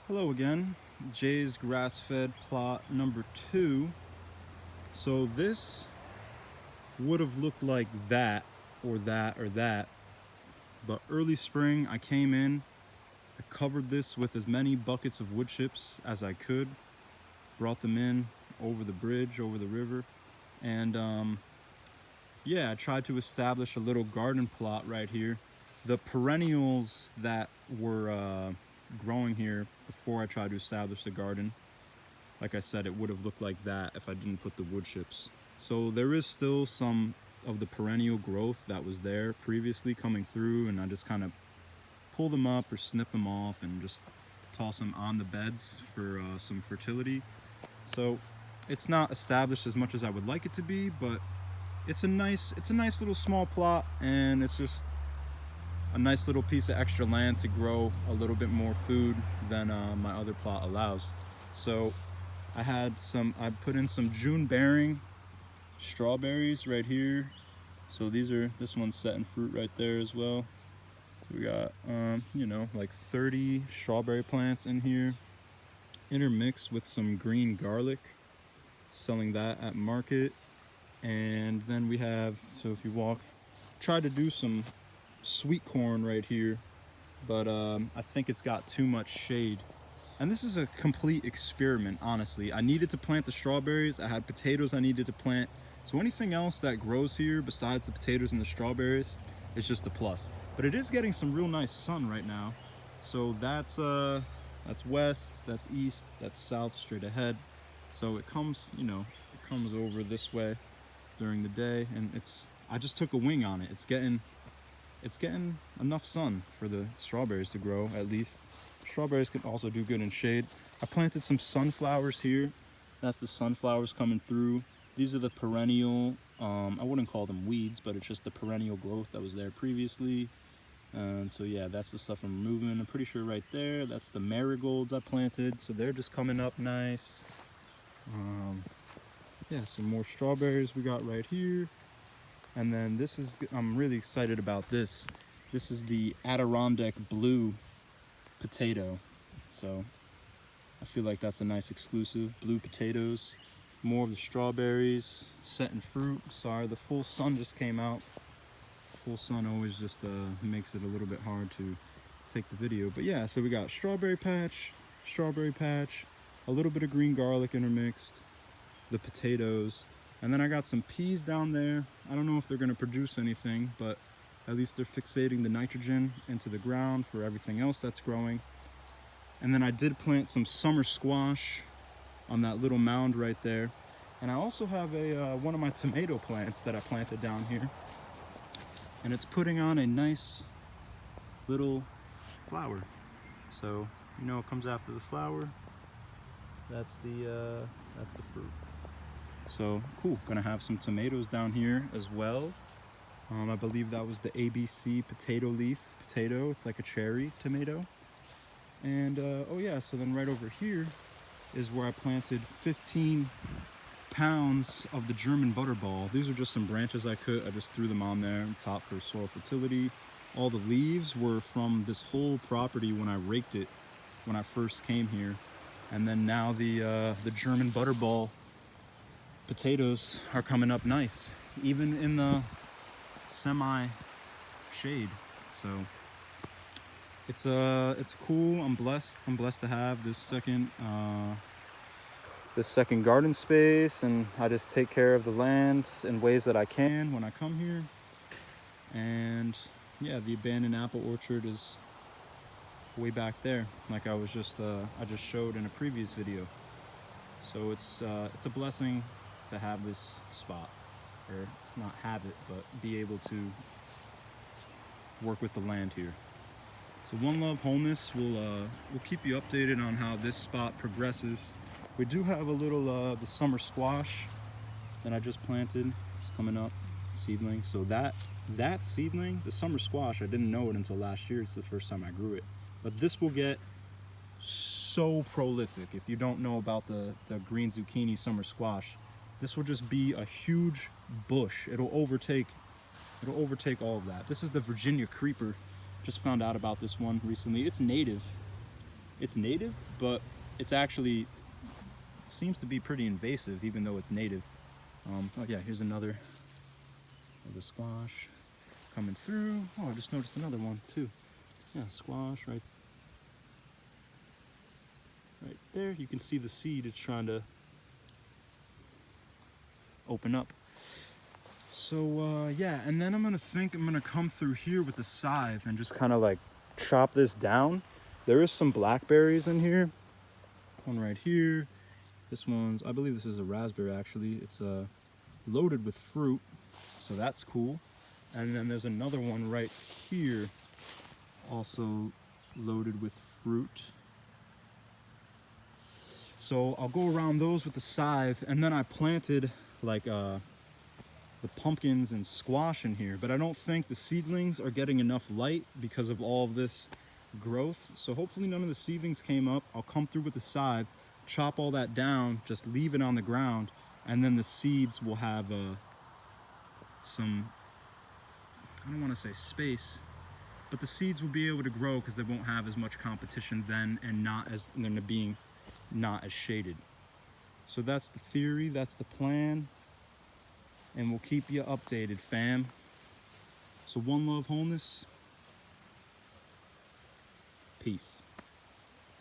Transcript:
Hello again, Jay's grass-fed plot number 2. So this would have looked like that, but early spring I came in, I covered this with as many buckets of wood chips as I could, brought them in over the bridge, over the river, and I tried to establish a little garden plot right here. The perennials that were growing here before I tried to establish the garden, like I said, it would have looked like that if I didn't put the wood chips. So there is still some of the perennial growth that was there previously coming through, and I just kind of pull them up or snip them off and just toss them on the beds for some fertility. So it's not established as much as I would like it to be, but it's a nice little small plot, and it's just a nice little piece of extra land to grow a little bit more food than my other plot allows. So I put in some June bearing strawberries right here. So this one's setting fruit right there as well. We got like 30 strawberry plants in here, intermixed with some green garlic, selling that at market. And then we have, so if you walk, tried to do some sweet corn right here, but I think it's got too much shade. And this is a complete experiment, honestly. I needed to plant the strawberries, I had potatoes I needed to plant. So anything else that grows here besides the potatoes and the strawberries is just a plus. But it is getting some real nice sun right now. So that's west, that's east, that's south, straight ahead. So it comes, it comes over this way during the day, and I just took a wing on it. It's getting enough sun for the strawberries to grow, at least. Strawberries can also do good in shade. I planted some sunflowers here. That's the sunflowers coming through. These are the perennial, I wouldn't call them weeds, but it's just the perennial growth that was there previously. And so yeah, that's the stuff I'm removing. I'm pretty sure right there, that's the marigolds I planted. So they're just coming up nice. Some more strawberries we got right here. And then I'm really excited about this. This is the Adirondack blue potato. So I feel like that's a nice exclusive, blue potatoes. More of the strawberries, setting fruit. Sorry, the full sun just came out. Full sun always just makes it a little bit hard to take the video. But yeah, so we got strawberry patch, a little bit of green garlic intermixed, the potatoes, and then I got some peas down there. I don't know if they're going to produce anything, but at least they're fixating the nitrogen into the ground for everything else that's growing. And then I did plant some summer squash on that little mound right there. And I also have one of my tomato plants that I planted down here, and it's putting on a nice little flower. So it comes after the flower. That's the fruit. So cool, gonna have some tomatoes down here as well. I believe that was the ABC potato leaf potato. It's like a cherry tomato. And so then right over here is where I planted 15 pounds of the German butterball. These are just some branches I just threw them on there on top for soil fertility. All the leaves were from this whole property when I raked it when I first came here. And then now the German butterball potatoes are coming up nice, even in the semi shade. So it's cool. I'm blessed to have this second garden space, and I just take care of the land in ways that I can when I come here. And yeah, the abandoned apple orchard is way back there, like I just showed in a previous video. So it's a blessing to have this spot, or not have it, but be able to work with the land here. So One Love Wholeness will keep you updated on how this spot progresses. We do have a little the summer squash that I just planted. It's coming up, seedling. So that seedling, the summer squash, I didn't know it until last year. It's the first time I grew it. But this will get so prolific. If you don't know about the green zucchini summer squash, this will just be a huge bush. It'll overtake all of that. This is the Virginia creeper. Just found out about this one recently. It's native. it's native, but it's actually seems to be pretty invasive, even though it's native. Oh yeah, here's another of the squash coming through. Oh, I just noticed another one too. Yeah, squash right there. You can see the seed is trying to open up. So yeah, and then I'm gonna come through here with the scythe and just kind of like chop this down. There is some blackberries in here. One right here. This one's, I believe this is a raspberry actually. It's loaded with fruit, so that's cool. And then there's another one right here, also loaded with fruit. So I'll go around those with the scythe, and then I planted like the pumpkins and squash in here, but I don't think the seedlings are getting enough light because of all of this growth. So hopefully none of the seedlings came up. I'll come through with the scythe, chop all that down, just leave it on the ground, and then the seeds will have some, I don't want to say space, but the seeds will be able to grow because they won't have as much competition then, and they're being not as shaded. So that's the theory, that's the plan, and we'll keep you updated, fam. So one love, wholeness. Peace.